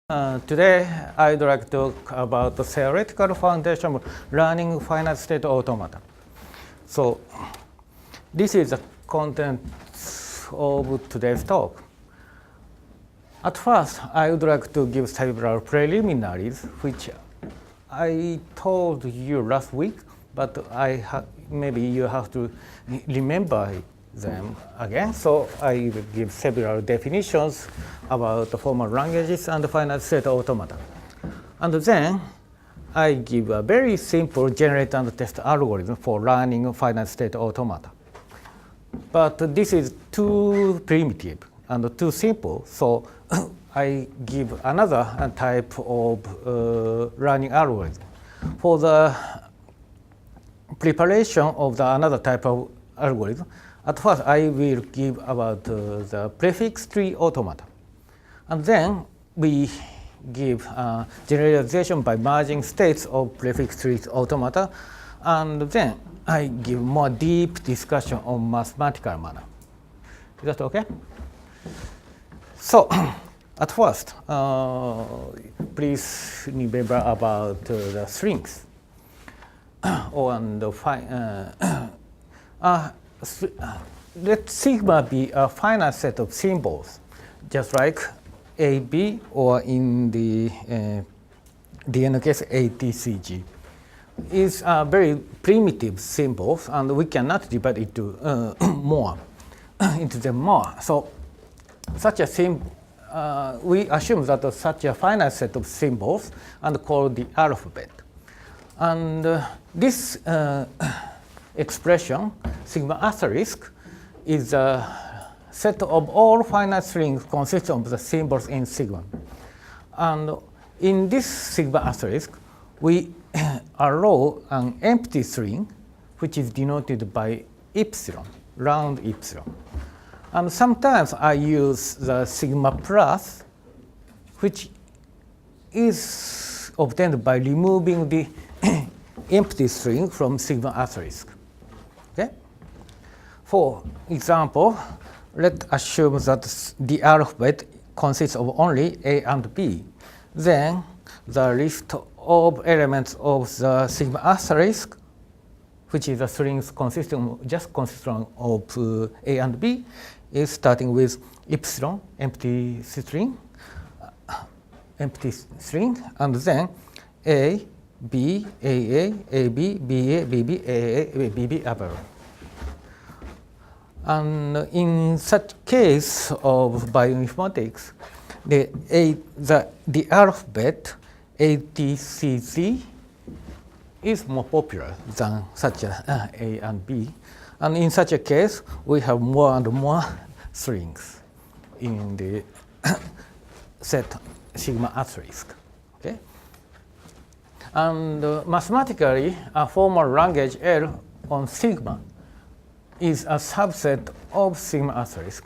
Today, I'd like to talk about the theoretical foundation of learning finite state automata. So, this is the content of today's talk. At first, I would like to give several preliminaries, which I told you last week, but maybe you have to remember them again. So I will give several definitions about the formal languages and the finite state automata. And then I give a very simple generate and test algorithm for learning finite state automata. But this is too primitive and too simple, so I give another type of learning algorithm. For the preparation of the another type of algorithm, at first I will give about the prefix tree automata. And then we give generalization by merging states of prefix tree automata. And then I give more deep discussion on mathematical manner. Is that okay? So, at first, please remember about the strings. Let sigma be a finite set of symbols, just like A, B, or in the DNA case, ATCG. Is very primitive symbols, and we cannot divide it to into them more. So, such a symbol, we assume that such a finite set of symbols and call the alphabet. And this expression, sigma asterisk, is a set of all finite strings consisting of the symbols in sigma. And in this sigma asterisk, we allow an empty string, which is denoted by epsilon, round epsilon. And sometimes I use the sigma plus, which is obtained by removing the empty string from sigma asterisk. Okay? For example, let's assume that the alphabet consists of only A and B. Then the list of elements of the sigma asterisk, which is the strings consisting of A and B, is starting with epsilon, empty string, and then A, B, AA, AB, BA, BB, AA, BB, above. And in such case of bioinformatics, the alphabet ATCZ is more popular than such a and B. And in such a case, we have more and more strings in the set sigma asterisk. Okay? And mathematically, a formal language L on sigma is a subset of sigma asterisk,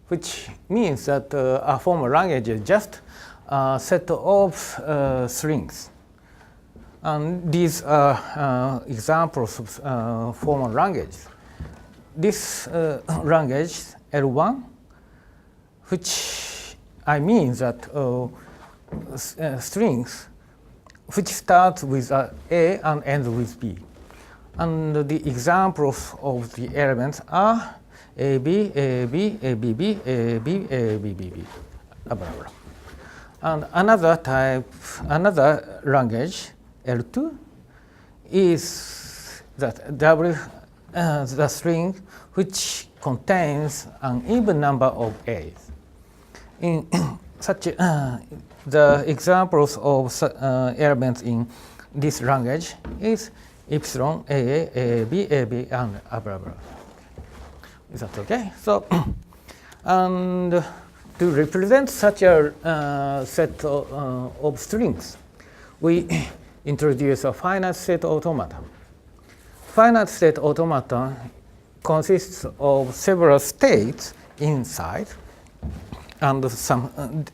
which means that a formal language is just a set of strings. And these are examples of formal languages. This language, L1, which I mean that strings which start with A and ends with B. And the examples of the elements are AB, AB, ABB, AB, ABBB, blah, blah, blah. And another language, L2, is that the string which contains an even number of A's. In such the examples of elements in this language is epsilon, AA, AB, AB, and blah, blah. Is that okay? So, and to represent such a set of strings, we introduce a finite state automata. Finite state automata consists of several states inside and some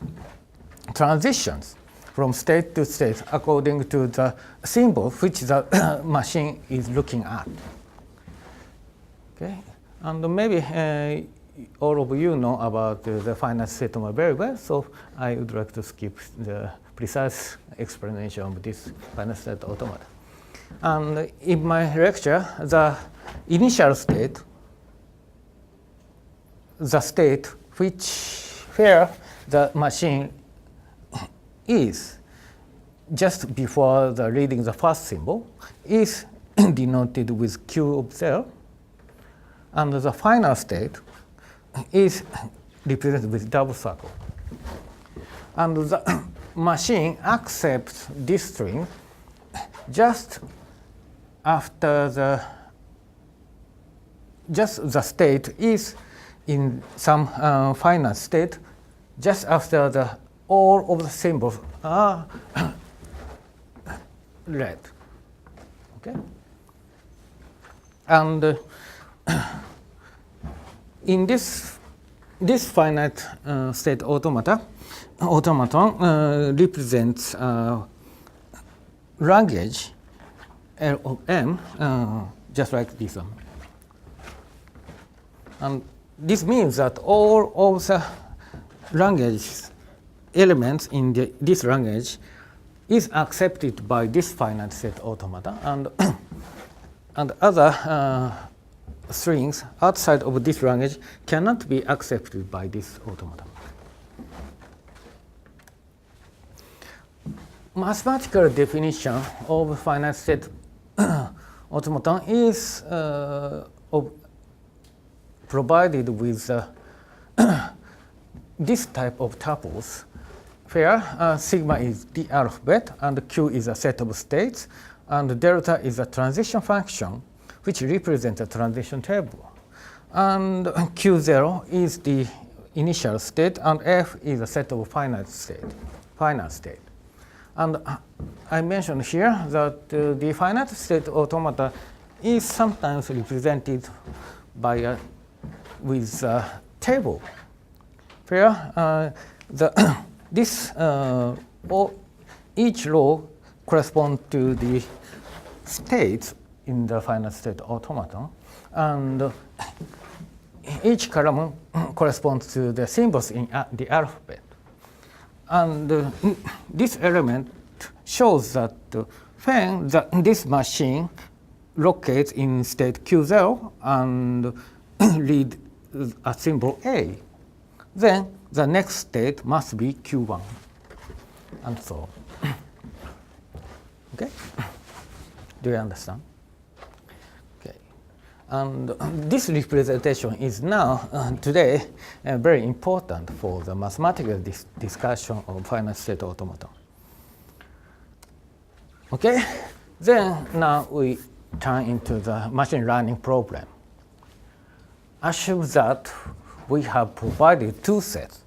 transitions from state to state according to the symbol which the machine is looking at. Okay? And maybe all of you know about the finite state automata very well, so I would like to skip the precise explanation of this finite state automata. And in my lecture, the initial state, the state where the machine is just before the reading the first symbol, is denoted with Q of 0, and the final state is represented with double circle. And the machine accepts this string just after the state is in some finite state, just after all of the symbols are red. Okay? And in this finite state automaton represents language L of M, just like this one. And this means that all of the language elements in this language is accepted by this finite state automata, and other strings outside of this language cannot be accepted by this automata. Mathematical definition of finite state automaton is provided with this type of tuples, where sigma is the alphabet and Q is a set of states, and delta is a transition function which represents a transition table. And Q0 is the initial state, and F is a set of finite state. And I mentioned here that the finite state automata is sometimes represented by with a table, where each row corresponds to the states in the finite state automaton, and each column corresponds to the symbols in the alphabet. And this element shows that when this machine locates in state Q0 and read a symbol A, then the next state must be Q1, and so on. Okay? Do you understand? Okay. And this representation is now, today, very important for the mathematical discussion of finite state automaton. Okay? Then now we turn into the machine learning problem. Assume that we have provided two sets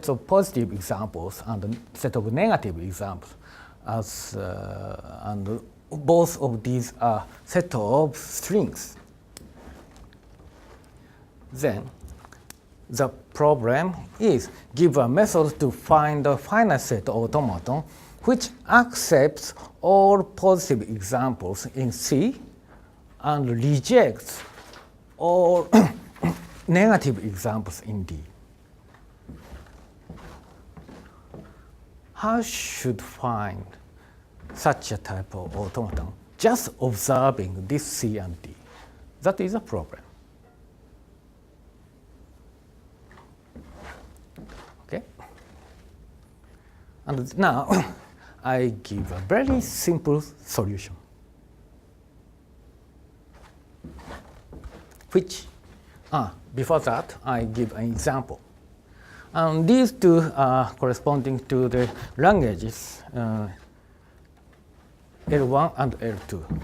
of positive examples and a set of negative examples, and both of these are set of strings. Then the problem is give a method to find a finite state automaton which accepts all positive examples in C and rejects all negative examples in D. How should find such a type of automaton just observing this C and D? That is a problem. Okay? And now I give a very simple solution, which, before that, I give an example. And these two are corresponding to the languages L1 and L2.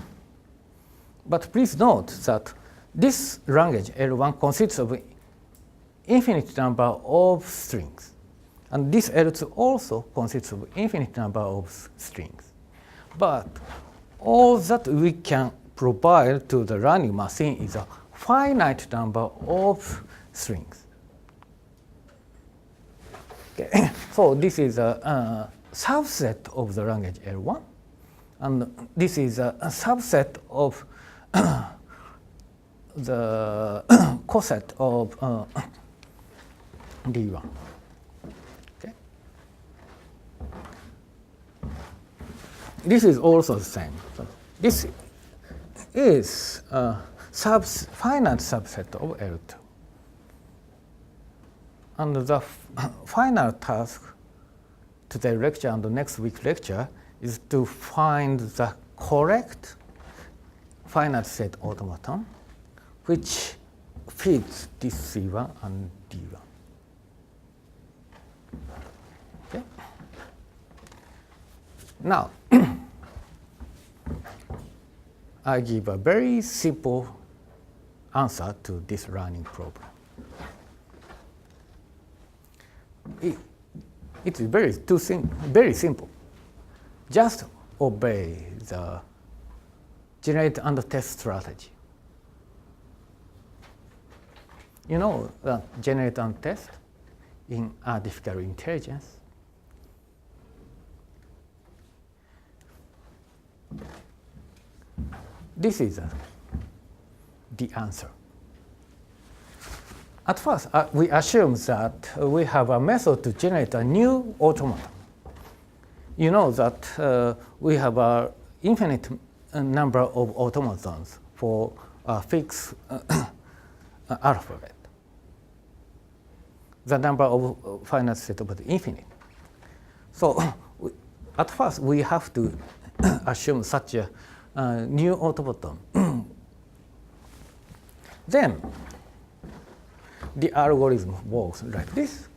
But please note that this language L1 consists of an infinite number of strings. And this L2 also consists of an infinite number of strings. But all that we can provide to the learning machine is a finite number of strings. Okay. So this is a subset of the language L1, and this is a subset of the coset of D1. Okay. This is also the same. So this is a finite subset of L2. And the final task today's lecture and the next week's lecture is to find the correct finite set automaton which fits this C1 and D1. Okay. Now, I give a very simple answer to this learning problem. It is very simple. Just obey the generate and test strategy. You know that generate and test in artificial intelligence. This is the answer. At first, we assume that we have a method to generate a new automaton. You know that we have an infinite number of automatons for a fixed alphabet. The number of finite set is infinite. So at first, we have to assume such a new automaton. Then the algorithm works like this.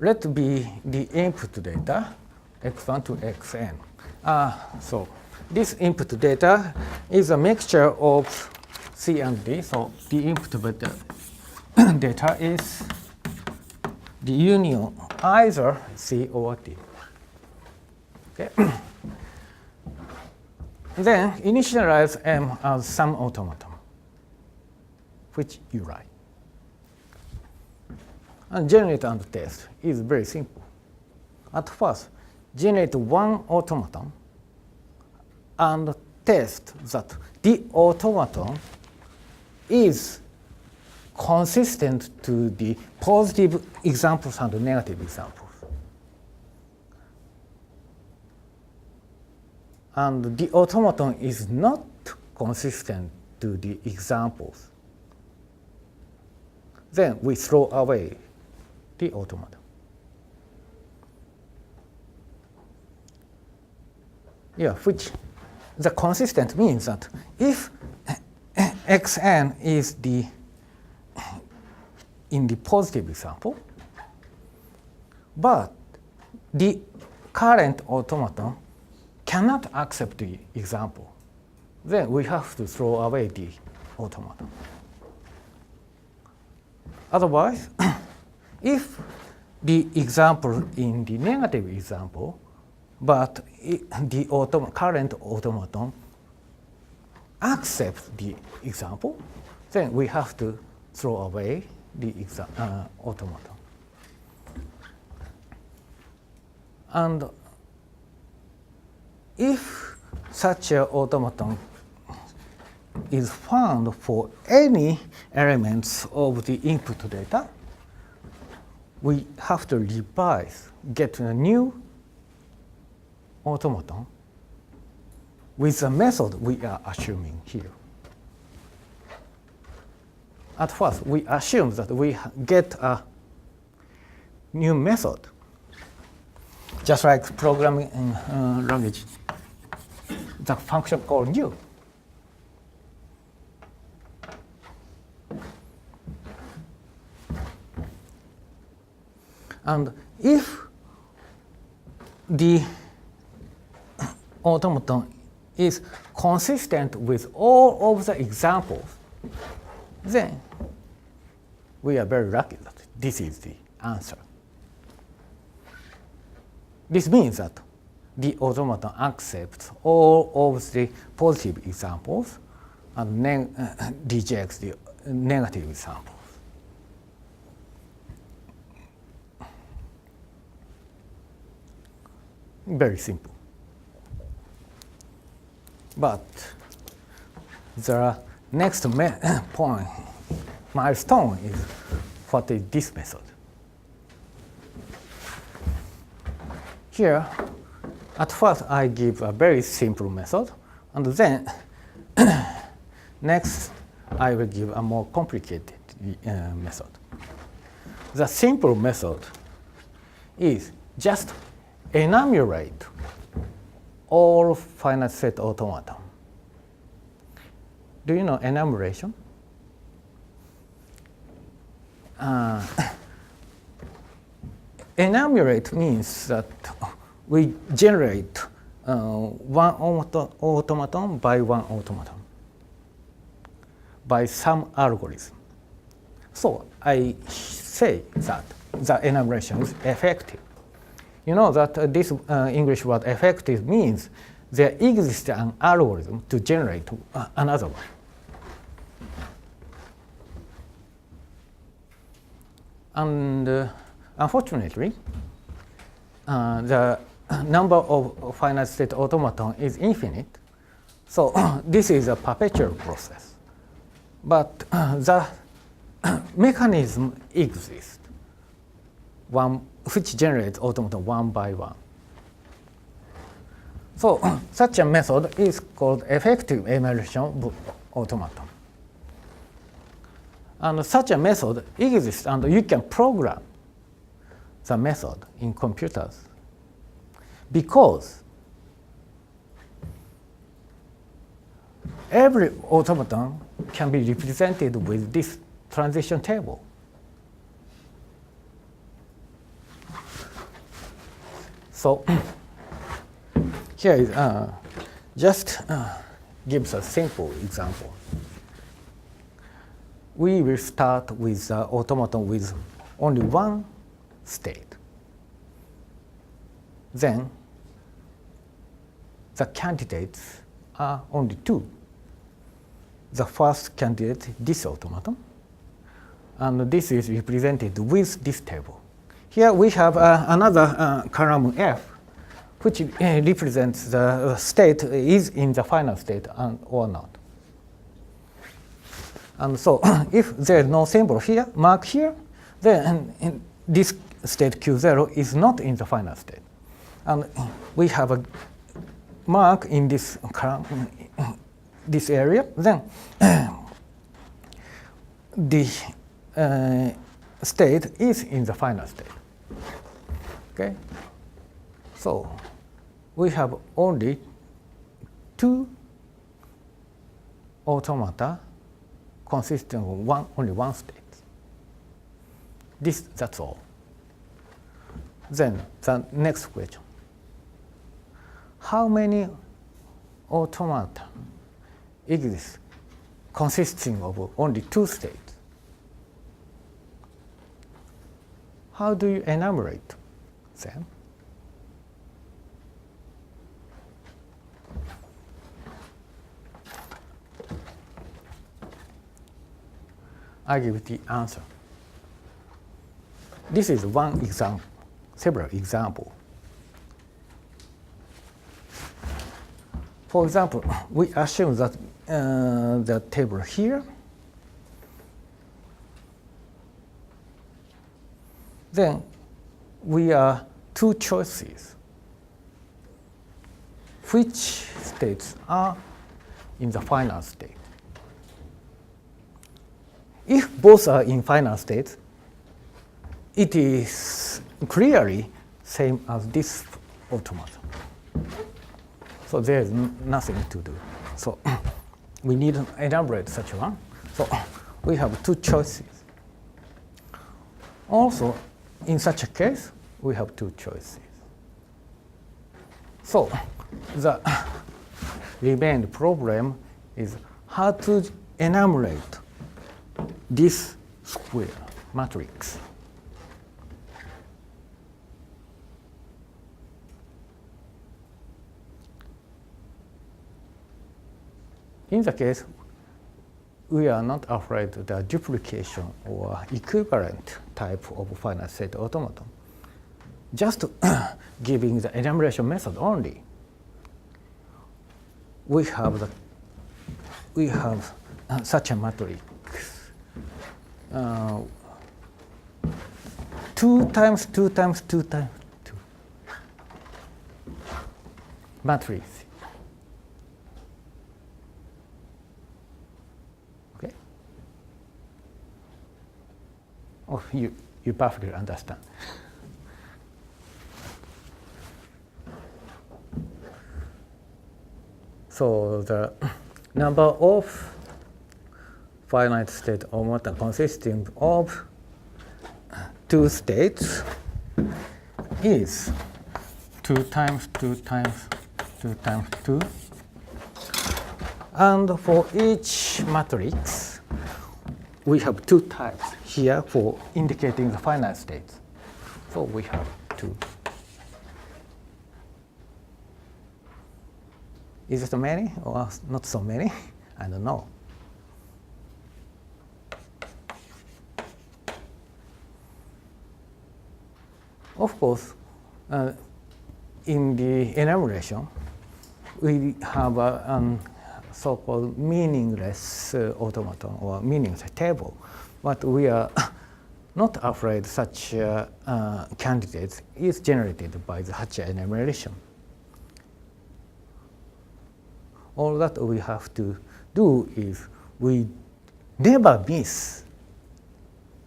Let be the input data x1 to xn. So this input data is a mixture of C and D. So the input data is the union either C or D. Okay. Then initialize M as some automaton, which you write. And generate and test is very simple. At first, generate one automaton and test that the automaton is consistent to the positive examples and negative examples. And the automaton is not consistent to the examples. Then we throw away the automaton. Yeah, which the consistent means that if xn is in the positive example, but the current automaton cannot accept the example, then we have to throw away the automaton. Otherwise, if the example in the negative example, but the current automaton accepts the example, then we have to throw away the automaton. And if such an automaton is found for any elements of the input data, we have to revise, get a new automaton with the method we are assuming here. At first, we assume that we get a new method, just like programming language, the function called new. And if the automaton is consistent with all of the examples, then we are very lucky that this is the answer. This means that the automaton accepts all of the positive examples and rejects the negative examples. Very simple. But there are next point, milestone is what is this method. Here, at first I give a very simple method, and then next I will give a more complicated method. The simple method is just enumerate all finite set automata. Do you know enumeration? Enumerate means that we generate one automaton by one automaton by some algorithm. So I say that the enumeration is effective. You know that this English word effective means there exists an algorithm to generate another one. And unfortunately, the number of finite state automaton is infinite. So this is a perpetual process. But the mechanism exists, which generates automaton one by one. So such a method is called effective enumeration of automaton. And such a method exists, and you can program the method in computers because every automaton can be represented with this transition table. So here is just gives a simple example. We will start with the automaton with only one state. Then the candidates are only two. The first candidate, this automaton, and this is represented with this table. Here we have another column F, which represents the state is in the final state or not. And so if there is no symbol here, mark here, then this state Q0 is not in the final state. And we have a mark in this column, this area, then the state is in the final state. Okay? So we have only two automata consisting of only one state. That's all. Then the next question. How many automata exist consisting of only two states? How do you enumerate them? I give the answer. This is one example, several examples. For example, we assume that the table here, then we are two choices. Which states are in the final state? If both are in final state, it is clearly same as this automaton. So there is nothing to do. So we need to elaborate such one. So we have two choices. Also, in such a case, we have two choices. So the remaining problem is how to enumerate this square matrix. In the case, we are not afraid of the duplication or equivalent type of finite state automaton. Just giving the enumeration method only, we have such a matrix. 2 times 2 times 2 times 2 matrix. Okay? Oh, you perfectly understand. So the number of finite state automata consisting of 2 states is 2 times 2 times 2 times 2. And for each matrix, we have 2 types here for indicating the finite states. So we have 2. Is it many or not so many? I don't know. Of course, in the enumeration, we have a so-called meaningless automaton or meaningless table, but we are not afraid such candidate is generated by such enumeration. All that we have to do is we never miss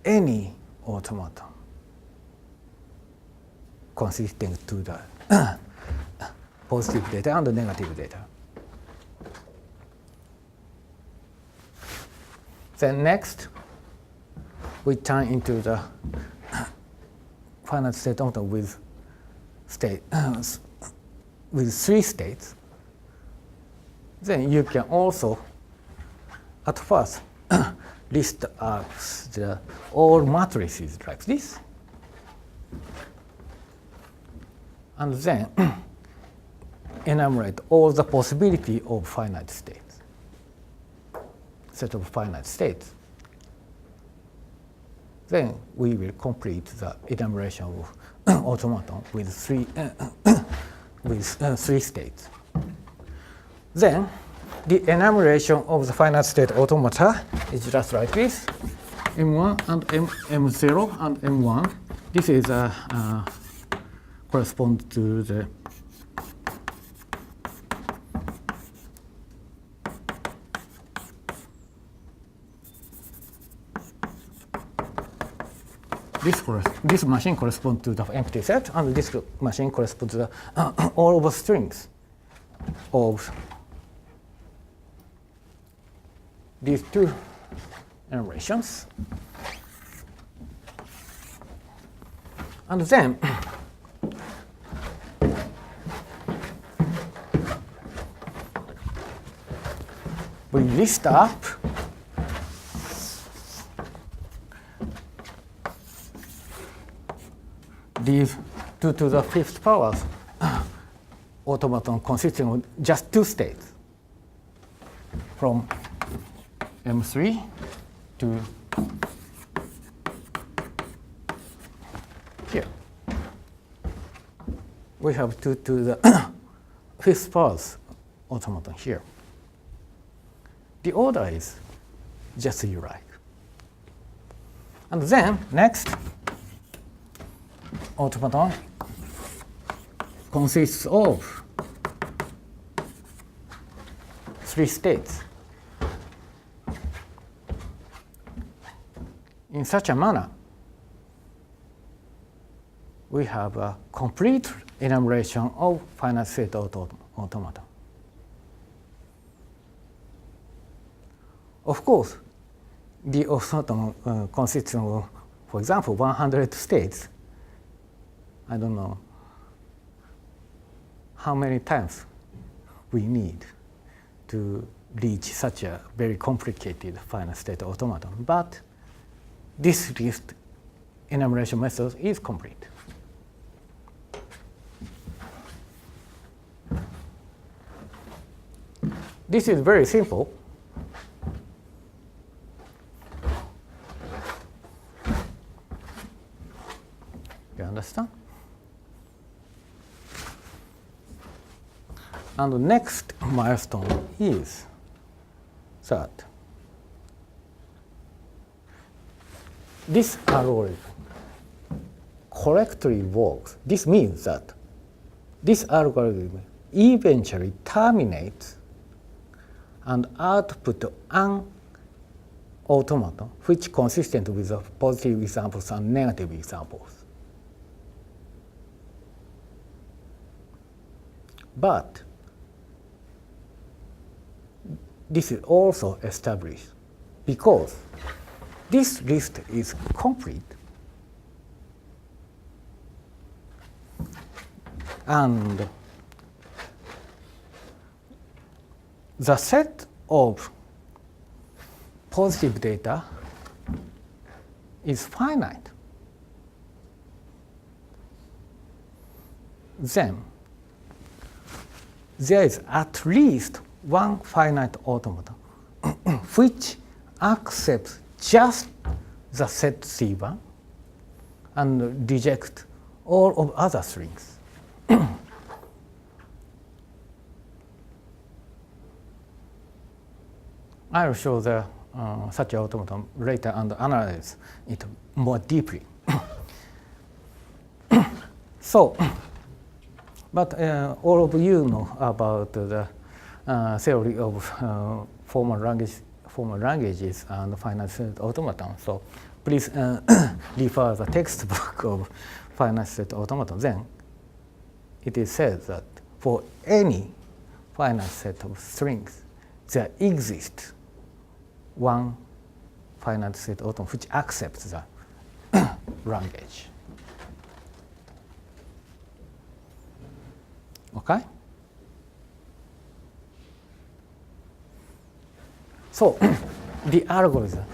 any automaton consisting to the positive data and the negative data. Then next, we turn into the finite state automaton with with 3 states. Then you can also, at first, list all matrices like this. And then enumerate all the possibility of finite states, set of finite states. Then we will complete the enumeration of automaton with 3 states. Then the enumeration of the finite state automata is just like this: M1 and M0 and M1. This is corresponds to the this machine corresponds to the empty set, and this machine corresponds to the all of the strings of these 2 enumerations. And then we list up these 2 to the 5th powers automaton consisting of just 2 states from M3 to here. We have 2 to the 5th powers automaton here. The order is just you like. And then next, automaton consists of 3 states. In such a manner, we have a complete enumeration of finite state automata. Of course, the automaton consists of, for example, 100 states. I don't know how many times we need to reach such a very complicated finite state automaton, but this list enumeration method is complete. This is very simple. You understand? And the next milestone is that this algorithm correctly works, this means that this algorithm eventually terminates and output an automaton which consistent with the positive examples and negative examples. But this is also established because this list is complete and the set of positive data is finite. Then there is at least one finite automaton which accepts just the set C1 and rejects all of other strings. I will show the such automaton later and analyze it more deeply. So, but all of you know about the theory of formal languages and finite automaton. So please refer the textbook of finite automaton. Then it is said that for any finite set of strings, there exists one finite set automaton which accepts the language. Okay? So the algorithm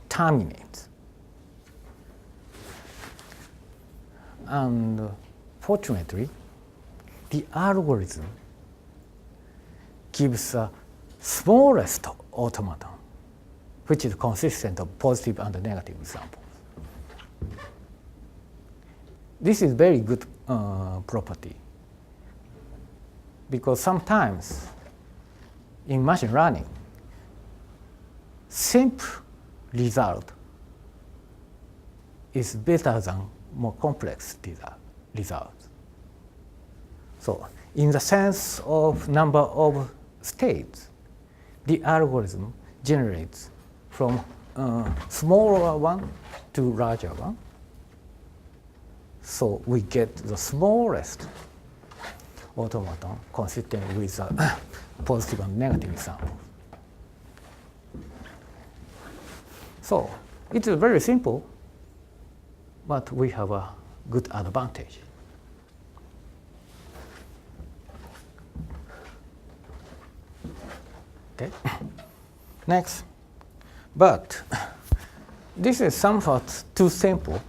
terminates. And fortunately, the algorithm gives the smallest automaton, which is consistent of positive and negative examples. This is very good property because sometimes in machine learning, simple result is better than more complex results. So in the sense of number of states, the algorithm generates from smaller one to larger one. So we get the smallest automaton consistent with the positive and negative examples. So it is very simple, but we have a good advantage. Okay. Next, but this is somewhat too simple,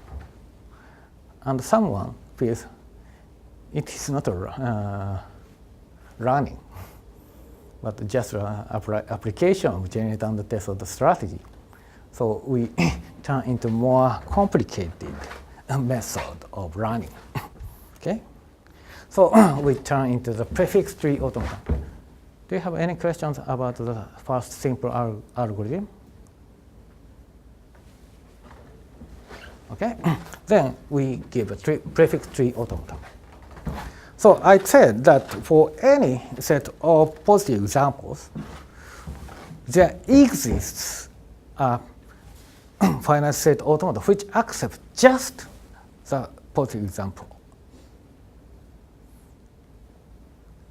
and someone feels it is not learning, but just an application of generate and test of the strategy. So we turn into more complicated method of learning. Okay, so we turn into the prefix tree automaton. Do you have any questions about the first simple algorithm? Okay, then we give a prefix tree automaton. So I said that for any set of positive examples, there exists a finite set automaton which accepts just the positive example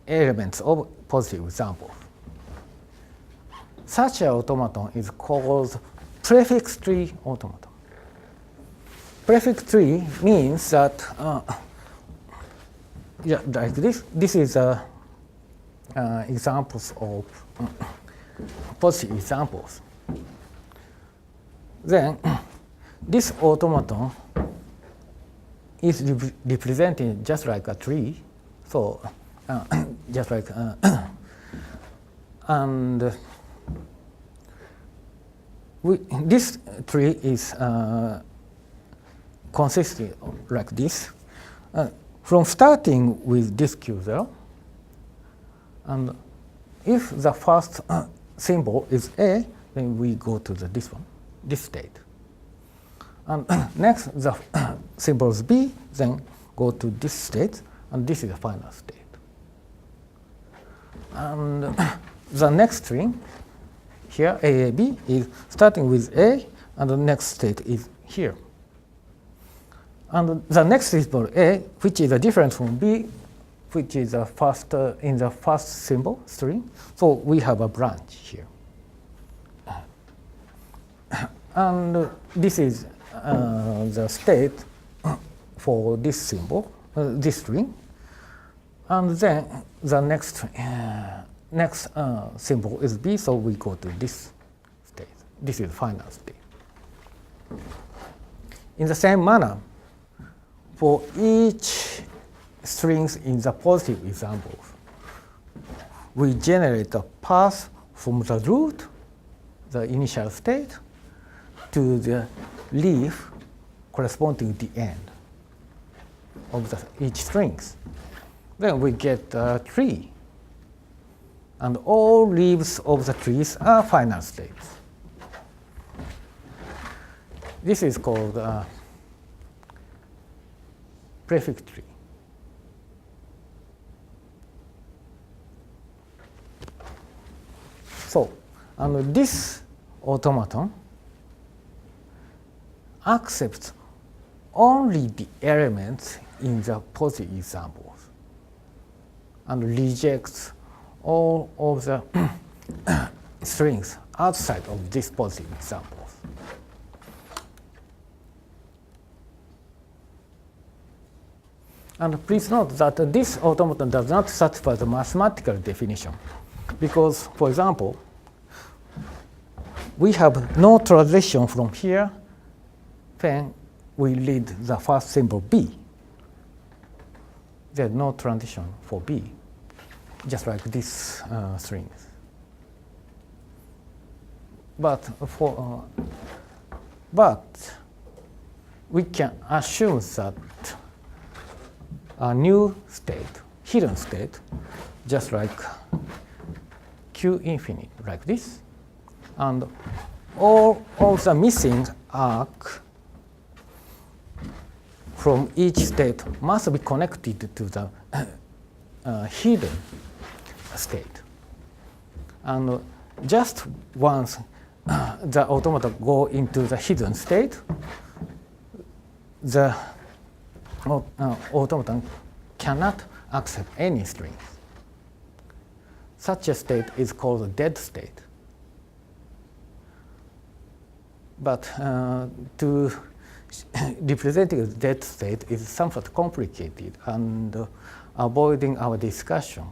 elements of positive example. Such an automaton is called prefix tree automaton. Prefix tree means that yeah, like this. This is examples of positive examples. Then this automaton is represented just like a tree. So just like and this tree is consisting like this. From starting with this Q0, and if the first symbol is A, then we go to this one, this state. And next, the symbols B then go to this state, and this is the final state. And the next string here, AAB, is starting with A, and the next state is here. And the next symbol A, which is a difference from B, which is a first, in the first symbol string. So we have a branch here. And this is the state for this symbol, this string. And then the next symbol is B, so we go to this state. This is the final state. In the same manner, for each strings in the positive examples, we generate a path from the root, the initial state, to the leaf corresponding to the end of each strings. Then we get a tree. And all leaves of the trees are final states. This is called prefix tree. So, and this automaton accepts only the elements in the positive examples and rejects all of the strings outside of these positive examples. And please note that this automaton does not satisfy the mathematical definition because, for example, we have no transition from here when we read the first symbol B. There's no transition for B, just like these strings. But we can assume that a new state, hidden state, just like Q infinite, like this, and all of the missing arc from each state must be connected to the hidden state. And just once the automata go into the hidden state, the automaton cannot accept any strings. Such a state is called a dead state. But to representing a dead state is somewhat complicated and avoiding our discussion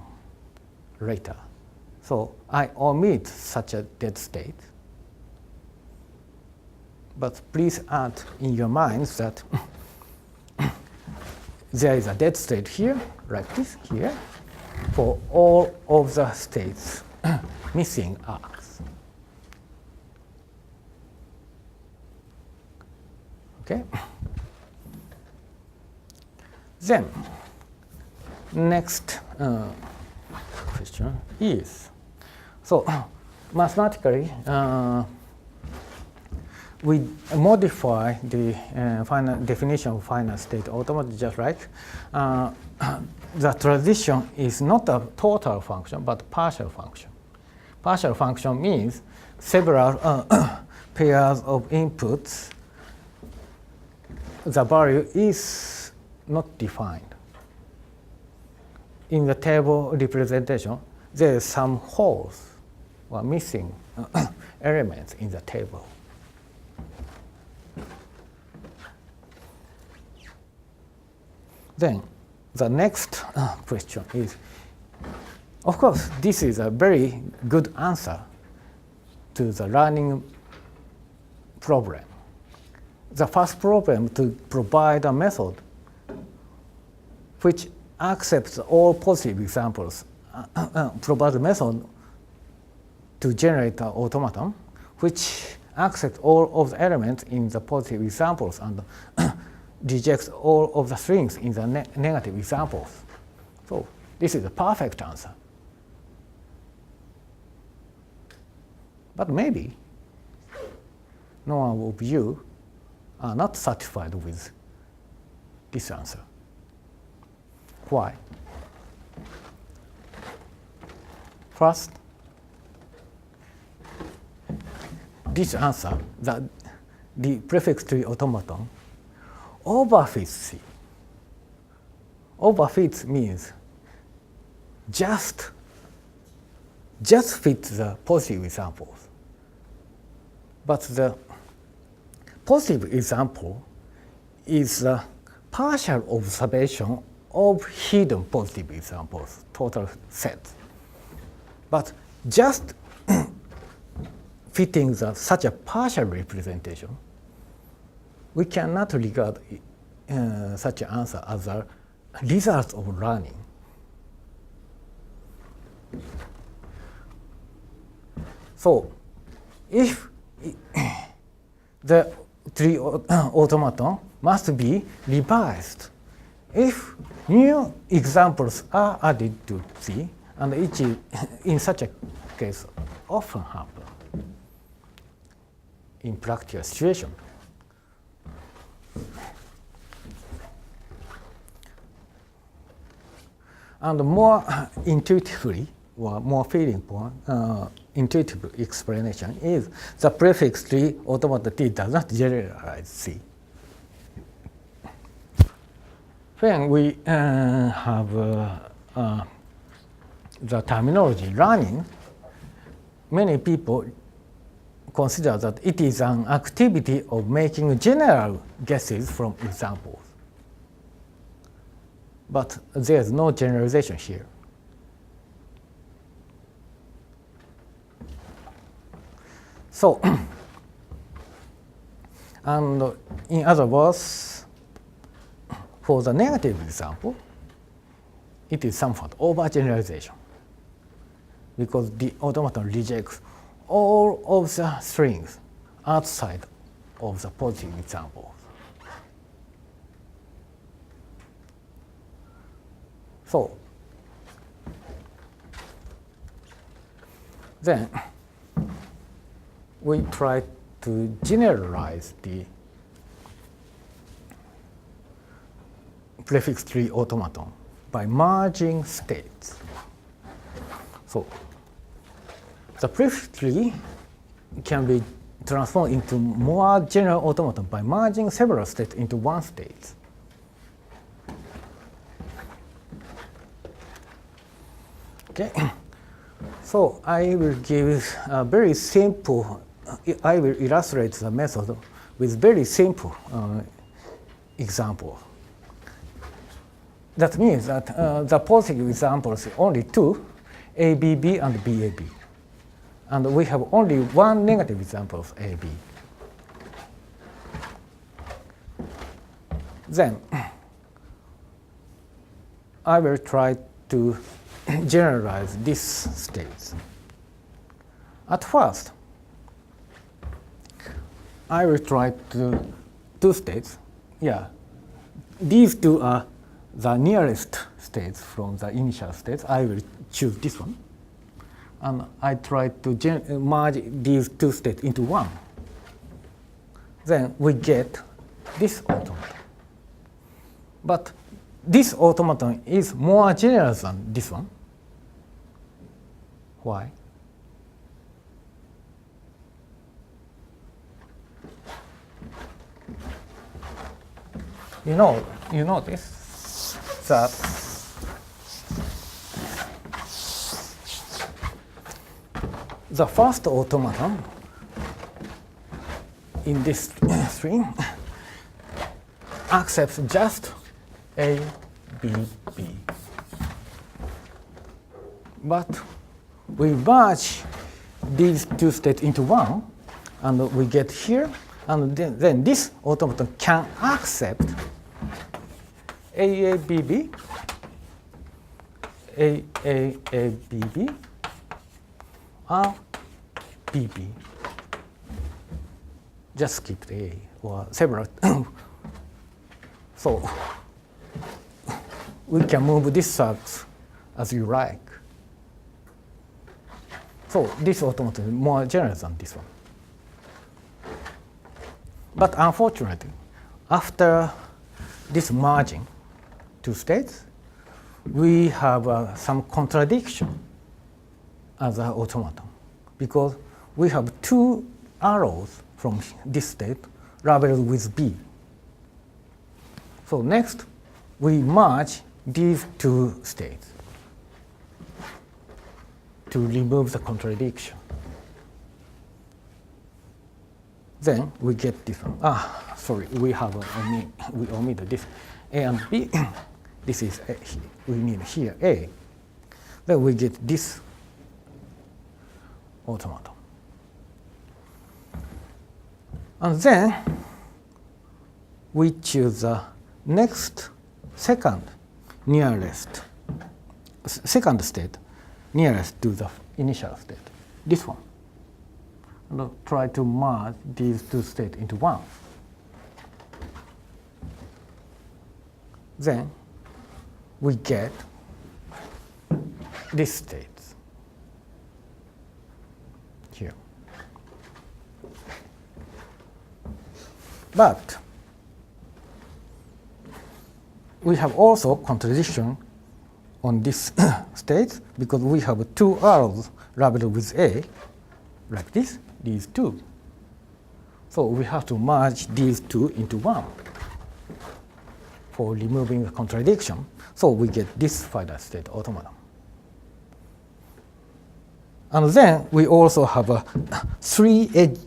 later. So I omit such a dead state. But please add in your minds that there is a dead state here, like this here, for all of the states missing arcs. Okay. Then, next question is, so mathematically, we modify the final definition of final state automata just like the transition is not a total function but partial function. Partial function means several pairs of inputs. The value is not defined. In the table representation, there is some holes or missing elements in the table. Then the next question is, of course, this is a very good answer to the learning problem. The first problem to provide a method which accepts all positive examples, provide a method to generate an automaton which accepts all of the elements in the positive examples and rejects all of the strings in the negative examples. So this is a perfect answer. But maybe no one of you are not satisfied with this answer. Why? First, this answer, the prefix tree automaton, overfits C. Overfits means just fits the positive examples. But the positive example is a partial observation of hidden positive examples, total set. But just fitting such a partial representation, we cannot regard such an answer as a result of learning. So, if the tree automaton must be revised, if new examples are added to C, and each in such a case often happen in practical situation. And more intuitively, or more feeling point, intuitive explanation is the prefix tree automata T does not generalize C. When we have the terminology learning, many people consider that it is an activity of making general guesses from examples. But there is no generalization here. So, and in other words, for the negative example, it is somewhat overgeneralization, because the automaton rejects all of the strings outside of the positive examples. So, then we try to generalize the prefix tree automaton by merging states. So, the prefix tree can be transformed into more general automaton by merging several states into one state. Okay, so I will give a very simple, I will illustrate the method with very simple example. That means that the positive examples are only two, ABB and BAB. And we have only one negative example of AB. Then I will try to generalize these states. At first, I will try to two states. Yeah, these two are the nearest states from the initial states. I will choose this one. And I try to merge these two states into one. Then we get this automaton. But this automaton is more general than this one. Why? You know this, that the first automaton in this string accepts just A, B, B. But we merge these two states into one, and we get here, and then this automaton can accept AABB, AAABB, and BB. Just skip the A or several. So we can move this circle as you like. So this automaton is more general than this one. But unfortunately, after this merging two states, we have some contradiction as an automaton, because we have two arrows from this state labeled with B. So next, we merge these two states to remove the contradiction. Then we get this one. Sorry, we omitted this. A and B. This is A. We need here A. Then we get this automaton. And then we choose the next second state nearest to the initial state, this one. And try to merge these two states into one. Then we get this state here. But we have also contradiction on this state, because we have two arrows labeled with A, like this, these two. So we have to merge these two into one for removing the contradiction. So we get this finite state automaton. And then we also have three edge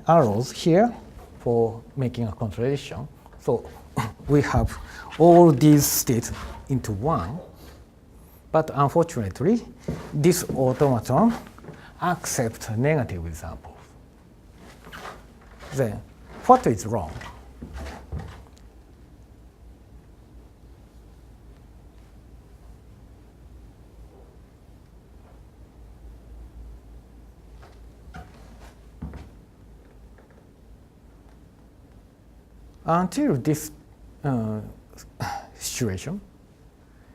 arrows here for making a contradiction. So we have all these states into one. But unfortunately, this automaton accepts negative examples. Then what is wrong? Until this situation,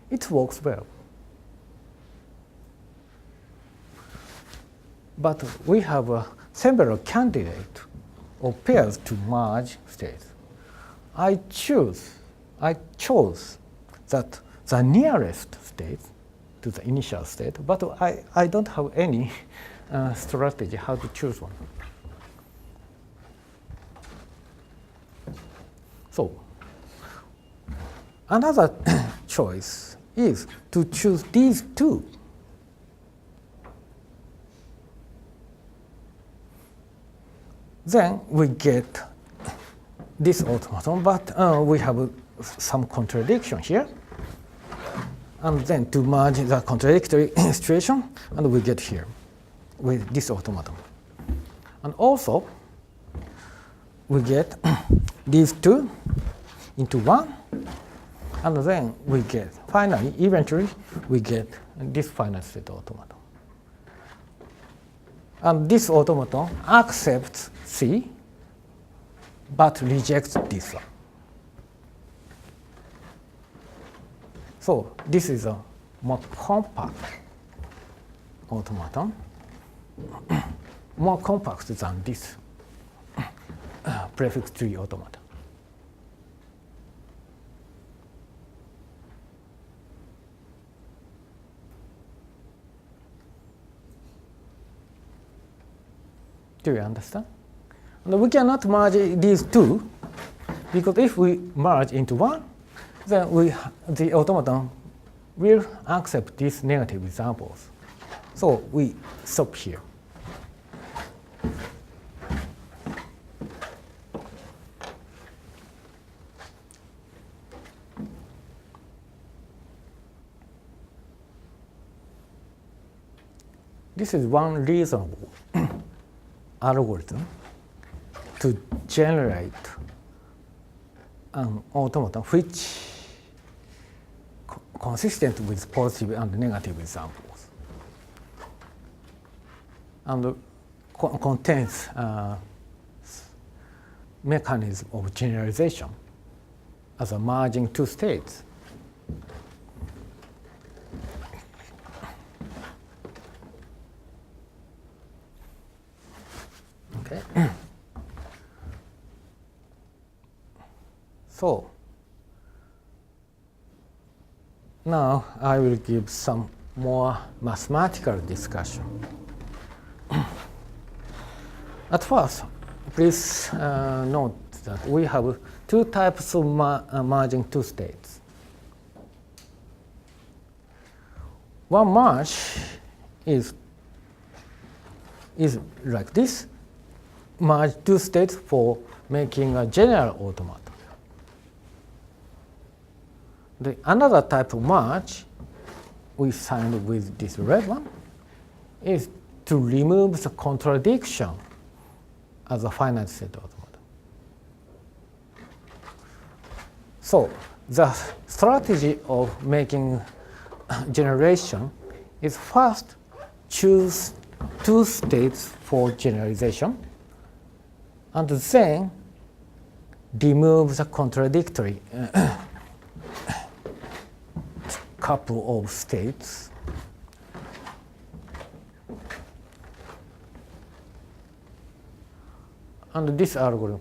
it works well. But we have several candidates or pairs to merge states. I chose that the nearest state to the initial state, but I don't have any strategy how to choose one. So another choice is to choose these two. Then we get this automaton, but we have some contradiction here. And then to merge the contradictory situation, and we get here with this automaton. And also, we get these two into one, and then we get, finally, eventually, we get this finite state automaton. And this automaton accepts C, but rejects this one. So this is a more compact automaton, more compact than this prefix tree automata. Do you understand? And we cannot merge these two, because if we merge into one, then the automaton will accept these negative examples. So we stop here. This is one reasonable algorithm to generate an automaton which consistent with positive and negative examples, and contains mechanism of generalization as a merging two states. Okay. So now I will give some more mathematical discussion. At first, please note that we have two types of merging two states. One merge is like this, merge two states for making a general automata. The another type of merge we signed with this red one is to remove the contradiction as a finite state automata. So the strategy of making generation is first choose two states for generalization and then remove the contradictory couple of states and this algorithm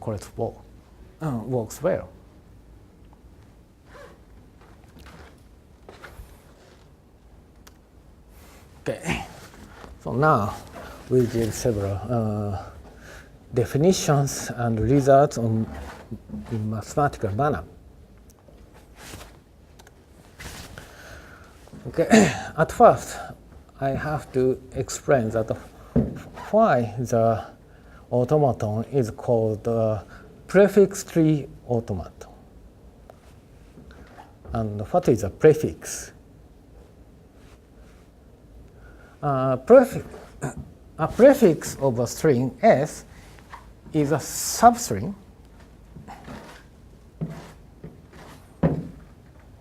works well. Okay, so now we give several definitions and results in mathematical manner. Okay, at first I have to explain that why the automaton is called prefix tree automaton. And what is a prefix? A prefix of a string S is a substring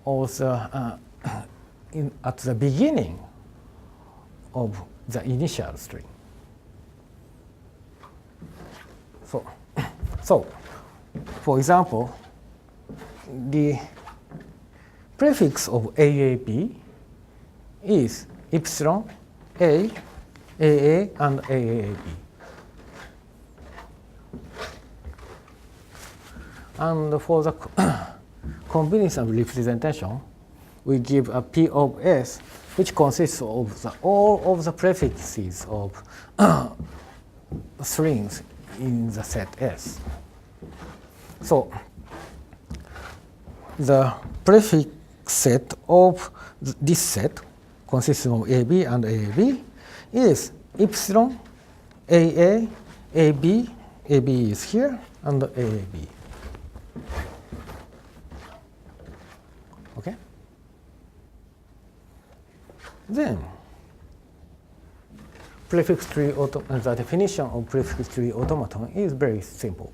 of the at the beginning of the initial string. So, for example, the prefix of AAB is epsilon, A, AA, and AAB. And for the convenience of representation, we give a P of S, which consists of all of the prefixes of strings in the set S. So the prefix set of this set, consisting of AB and AAB, is epsilon, AA, AB, AB is here, and AAB. Okay? Then, prefix tree the definition of prefix tree automaton is very simple.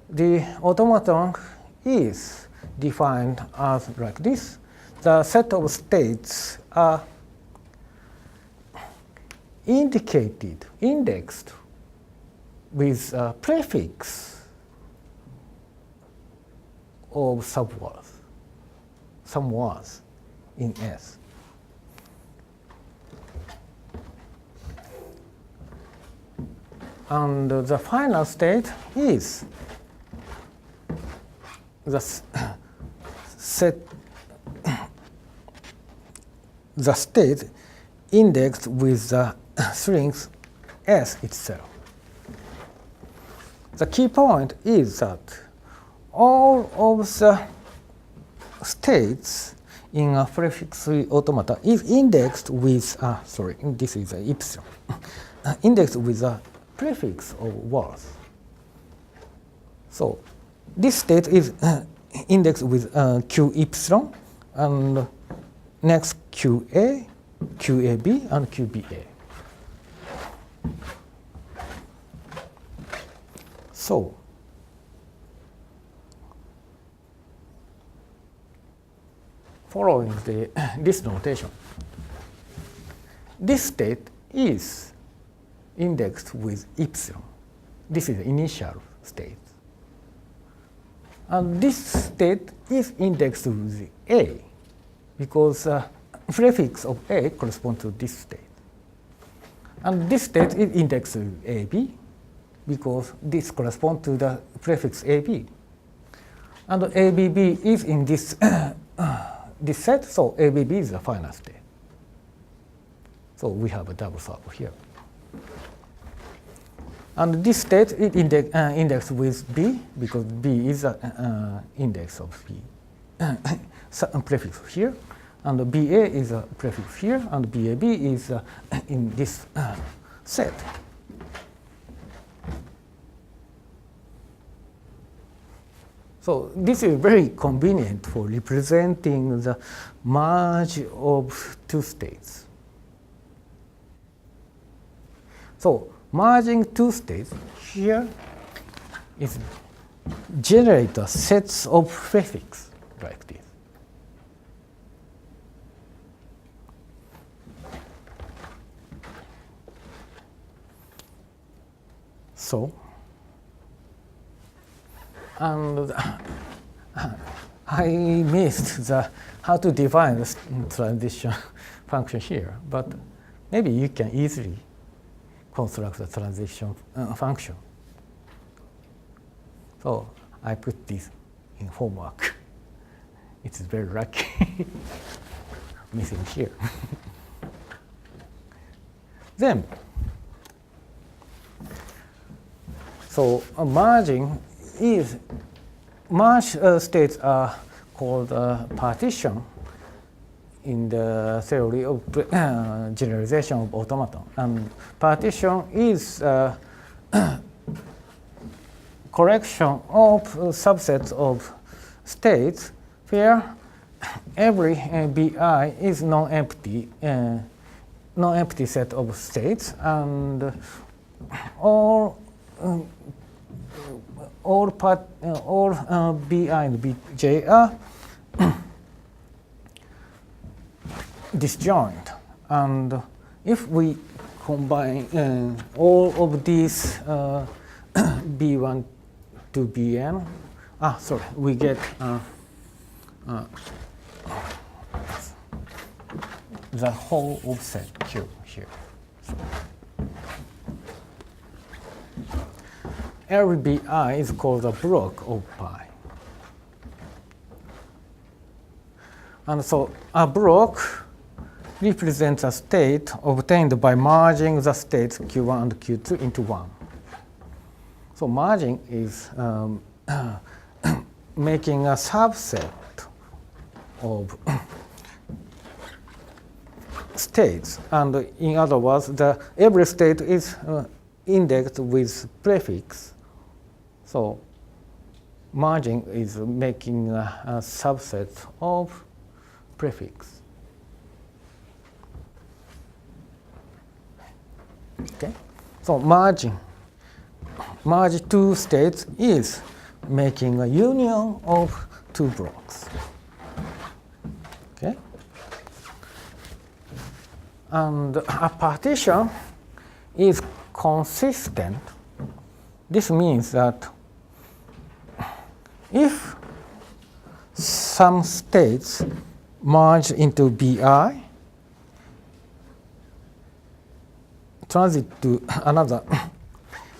The automaton is defined as like this. The set of states are indexed with a prefix of some words in S. And the final state is the state indexed with the strings S itself. The key point is that all of the states in a prefix tree automata is indexed with this is a epsilon indexed with a prefix of words. So this state is indexed with Q epsilon, and next QA, QAB, and QBA. So following this notation, this state is indexed with epsilon. This is the initial state. And this state is indexed with A, because prefix of A corresponds to this state. And this state is indexed with AB, because this corresponds to the prefix AB. And ABB is in this, this set, so ABB is the final state. So we have a double circle here. And this state is indexed with B, because B is the index of B. Prefix here, and BA is a prefix here, and BAB is in this set. So this is very convenient for representing the merge of two states. So merging two states here is generate a sets of prefixes like this. So, and I missed how to define the transition function here, but maybe you can easily construct the transition function. So I put this in homework. It's very lucky. Missing here. Then, so merging is merge states are called partition in the theory of generalization of automaton. And partition is collection of subsets of states where every BI is non-empty set of states, and all BI and BJ are disjoint. And if we combine all of these B1 to Bn, we get the whole offset Q here. So every BI is called a block of pi. And so a block represents a state obtained by merging the states Q1 and Q2 into one. So merging is making a subset of states, and in other words, every state is indexed with prefix. So merging is making a subset of prefix. Okay, so merge two states is making a union of two blocks. Okay, and a partition is consistent. This means that if some states merge into BI, transit to another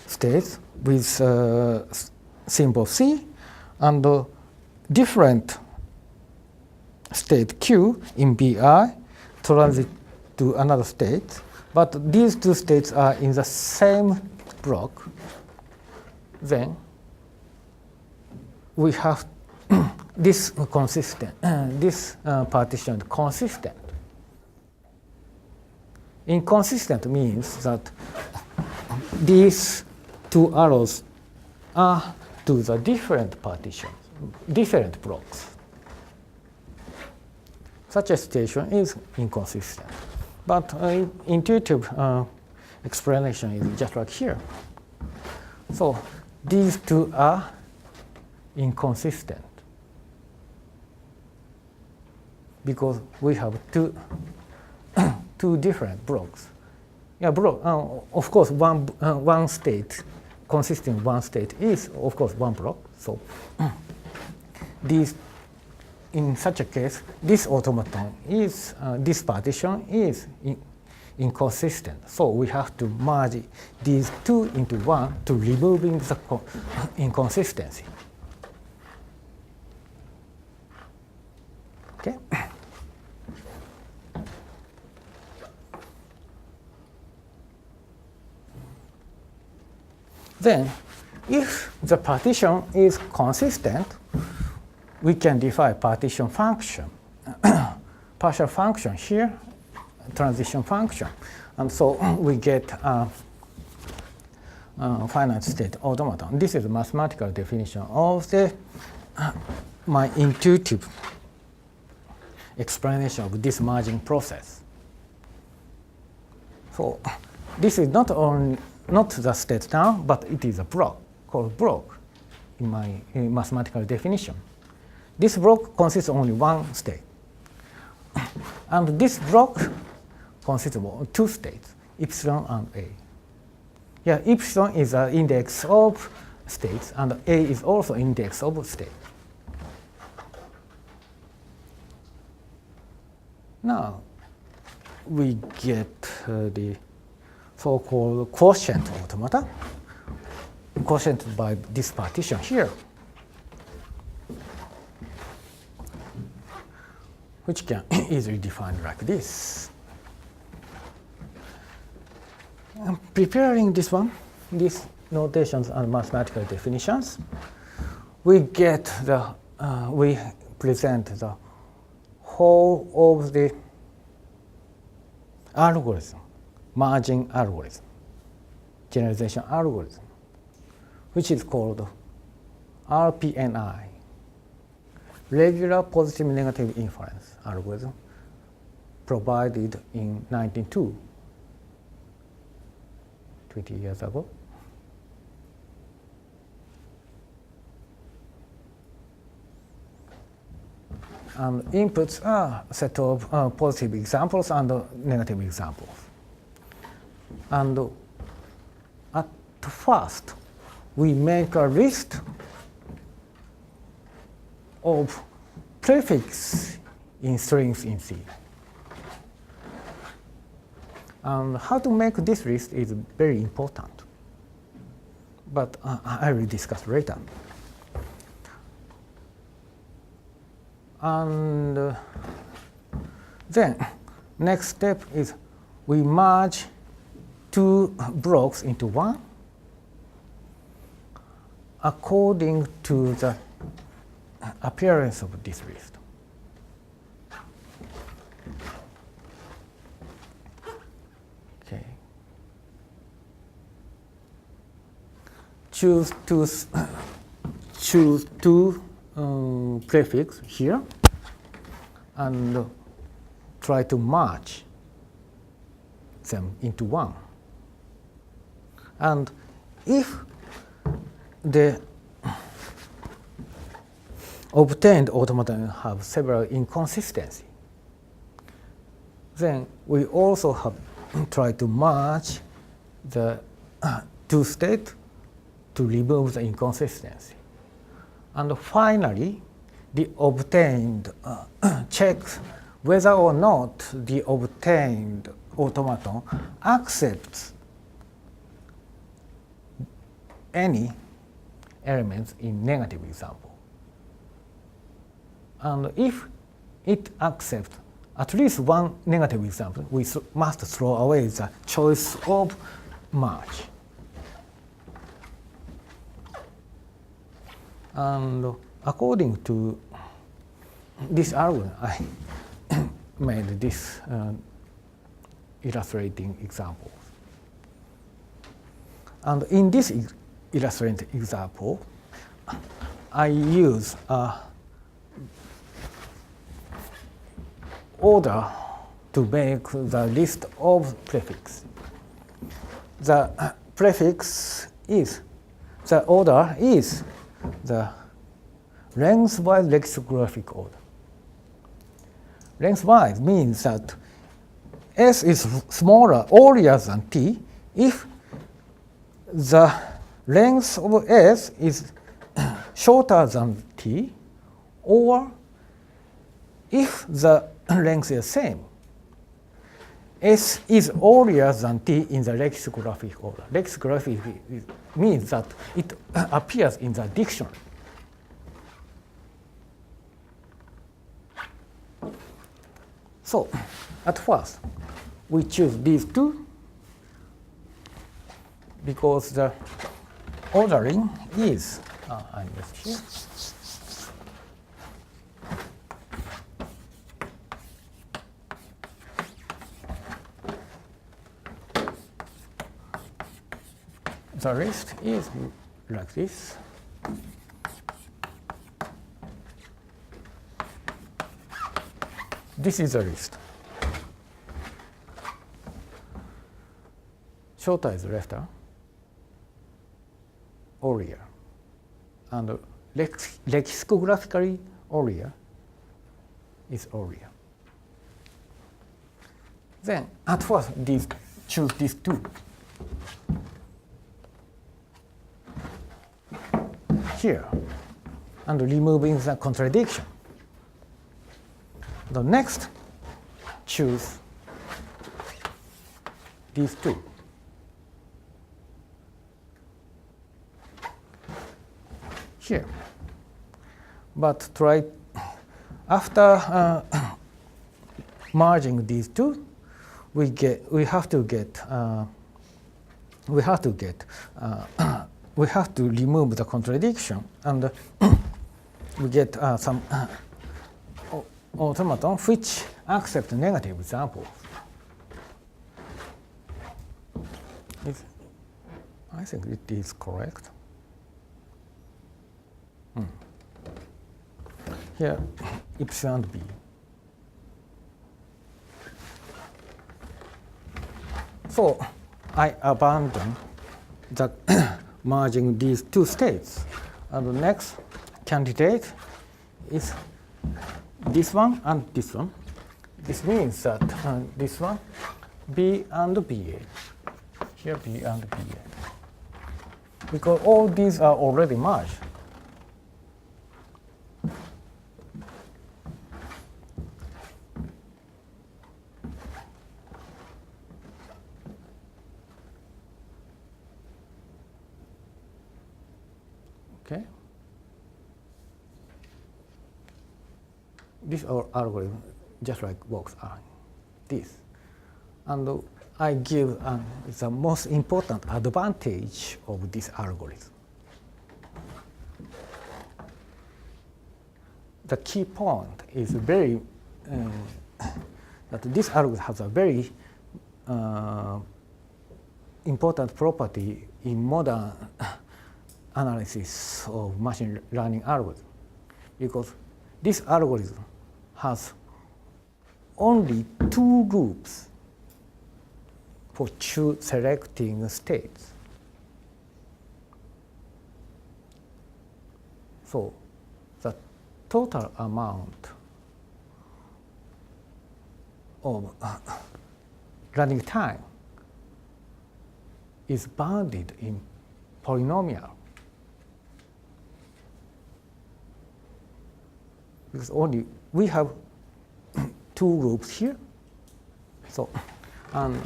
state with symbol C, and different state Q in BI transit to another state, but these two states are in the same block, then we have this consistent, this partition consistent. Inconsistent means that these two arrows are to the different partitions, different blocks. Such a situation is inconsistent. But intuitive explanation is just like here. So these two are inconsistent because we have two different blocks. Yeah, of course, one state, consisting one state is, of course, one block. So these, in such a case, this automaton is, this partition is inconsistent. So we have to merge these two into one to removing the inconsistency. Okay. Then, if the partition is consistent, we can define partition function, partial function here, transition function. And so we get finite state automaton. This is a mathematical definition of the my intuitive explanation of this merging process. So this is not the state now, but it is a block called block in my mathematical definition. This block consists of only one state. And this block consists of two states, epsilon and a. Yeah, epsilon is an index of states, and a is also index of state. Now, we get the so-called quotient automata, quotient by this partition here, which can easily define like this. I'm preparing this one, these notations and mathematical definitions. We get the, we present the whole of the algorithm, merging algorithm, generalization algorithm, which is called RPNI, regular positive negative inference algorithm, provided in 1902, 20 years ago. And inputs are a set of positive examples and negative examples. And at first, we make a list of prefixes in strings in C. And how to make this list is very important, but I will discuss later. And then next step is we merge two blocks into one according to the appearance of this list. Okay. Choose two prefix here and try to merge them into one. And if the obtained automaton have several inconsistencies, then we also have tried to merge the two states to remove the inconsistency. And finally, the obtained checks whether or not the obtained automaton accepts any elements in negative example. And if it accepts at least one negative example, we must throw away the choice of merge. And according to this algorithm, I made this illustrating example. And in this illustrating example, I use order to make the list of prefix. The prefix is, the order is the lengthwise lexicographic order. Lengthwise means that S is smaller or larger than T if the length of S is shorter than T, or if the length is same. S is earlier than T in the lexicographic order. Lexicographic means that it appears in the dictionary. So, at first, we choose these two because the ordering is, I'm just here. The list is like this. This is a list. Shorter is later, earlier, and lexicographically earlier is earlier. Then, at first, choose these two. Here, and removing the contradiction. The next, choose these two. Here, but try after merging these two, we have to remove the contradiction, and we get some automaton which accept negative examples. I think it is correct. Here, epsilon and b. So I abandon the merging these two states. And the next candidate is this one and this one. This means that this one, B and BA. Here, B and BA. Because all these are already merged. Okay. This algorithm, just like box are this. And I give the most important advantage of this algorithm. The key point is very that this algorithm has a very important property in modern analysis of machine learning algorithm, because this algorithm has only two groups for selecting states. So the total amount of running time is bounded in polynomial. Because only we have two groups here. So, and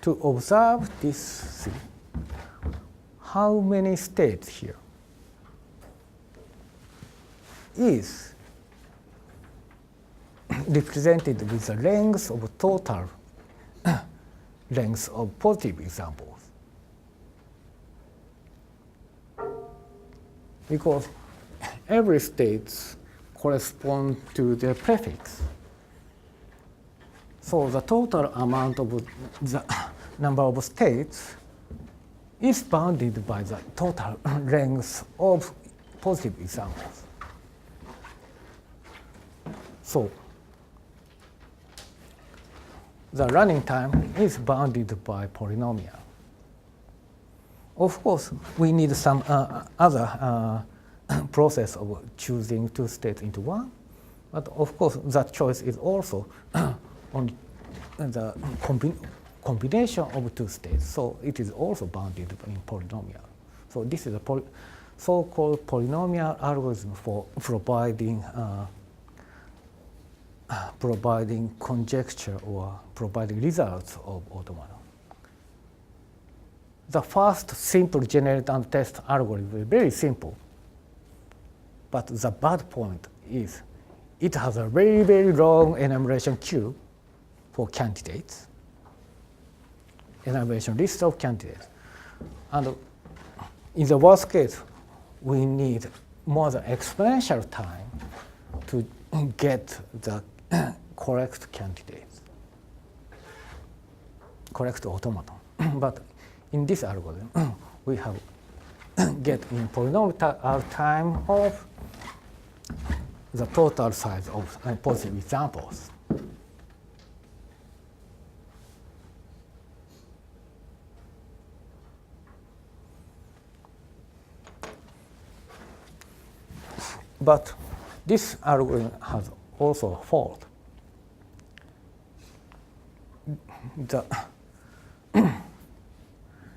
to observe this, how many states here is represented with the length of total length of positive examples. Because every state corresponds to the prefix. So the total amount of the number of states is bounded by the total length of positive examples. So the running time is bounded by polynomial. Of course, we need some other process of choosing two states into one, but of course that choice is also on the combination of two states, so it is also bounded in polynomial. So this is so-called polynomial algorithm for providing conjecture or providing results of automata. The first simple generate and test algorithm is very simple, but the bad point is it has a very, very long enumeration queue for candidates, enumeration list of candidates. And in the worst case, we need more than exponential time to get the correct candidates, correct automaton. But in this algorithm, we have get in polynomial time of the total size of positive examples. But this algorithm has also a fault.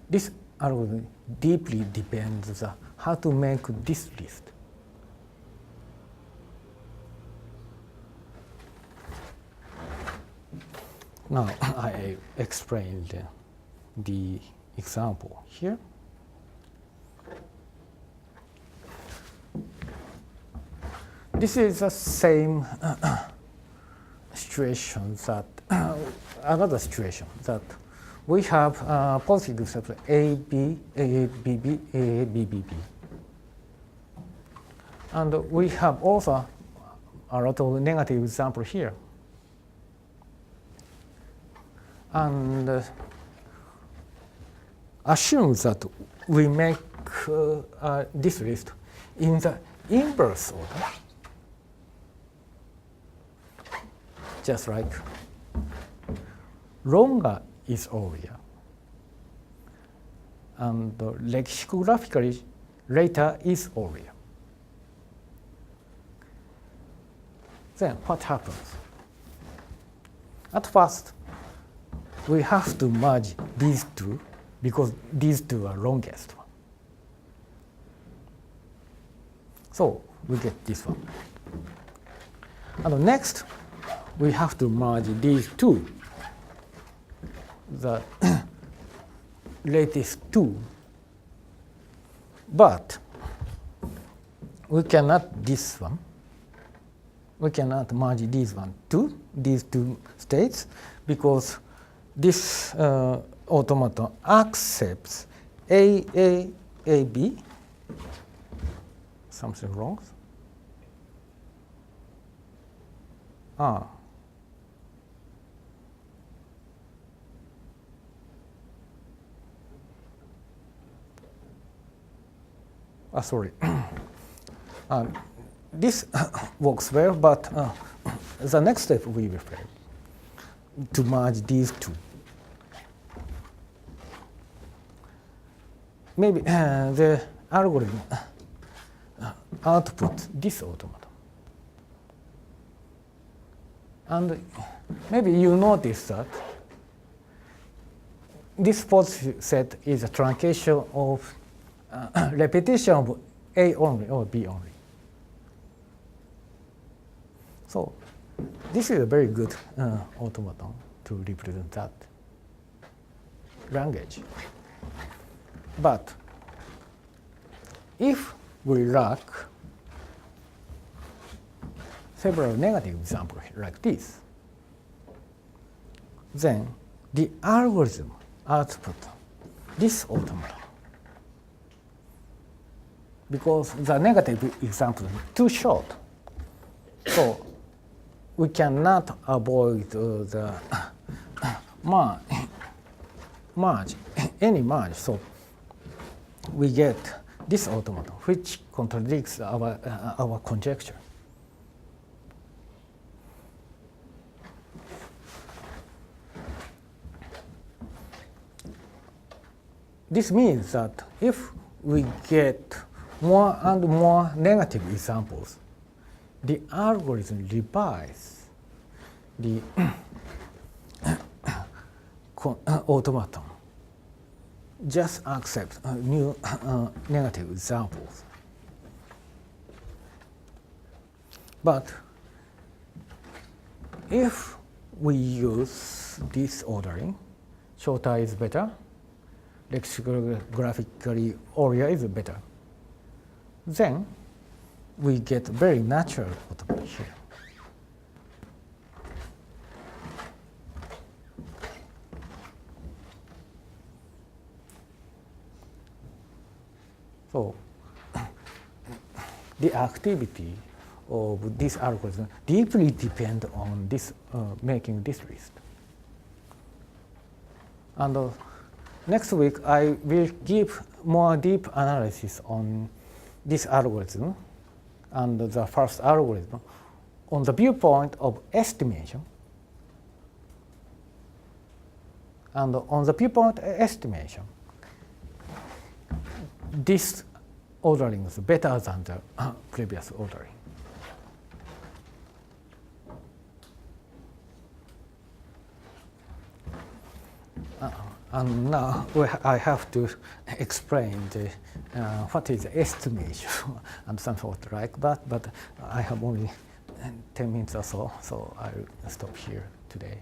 This algorithm deeply depends on how to make this list. Now I explained the example here. This is the same situation that another situation that we have positive set A, B, A, B, B, A, B, B, B. And we have also a lot of negative example here. And assume that we make this list in the inverse order, just like longer is earlier, and lexicographically later is earlier. Then what happens? At first, we have to merge these two because these two are longest one. So we get this one. And next, we have to merge these two, the latest two. But we cannot this one. We cannot merge these two states, because this automaton accepts A, B. Something wrong? Sorry. This works well, but the next step we will fail to merge these two. Maybe the algorithm outputs this automaton. And maybe you notice that this positive set is a truncation of repetition of A only or B only. So this is a very good automaton to represent that language. But if we lack several negative examples like this, then the algorithm output this automaton, because the negative example is too short. So we cannot avoid the merge, any merge. So we get this automaton, which contradicts our conjecture. This means that if we get more and more negative examples, the algorithm revises the automaton, just accept new negative examples. But if we use this ordering, shorter is better, lexicographically Oria is better, then we get very natural automata here. So the activity of this algorithm deeply depend on this making this list. And next week I will give more deep analysis on this algorithm and the first algorithm on the viewpoint of estimation. And on the viewpoint of estimation, this ordering is better than the previous ordering. And now I have to explain what is estimation and something like that, but I have only 10 minutes or so, so I'll stop here today.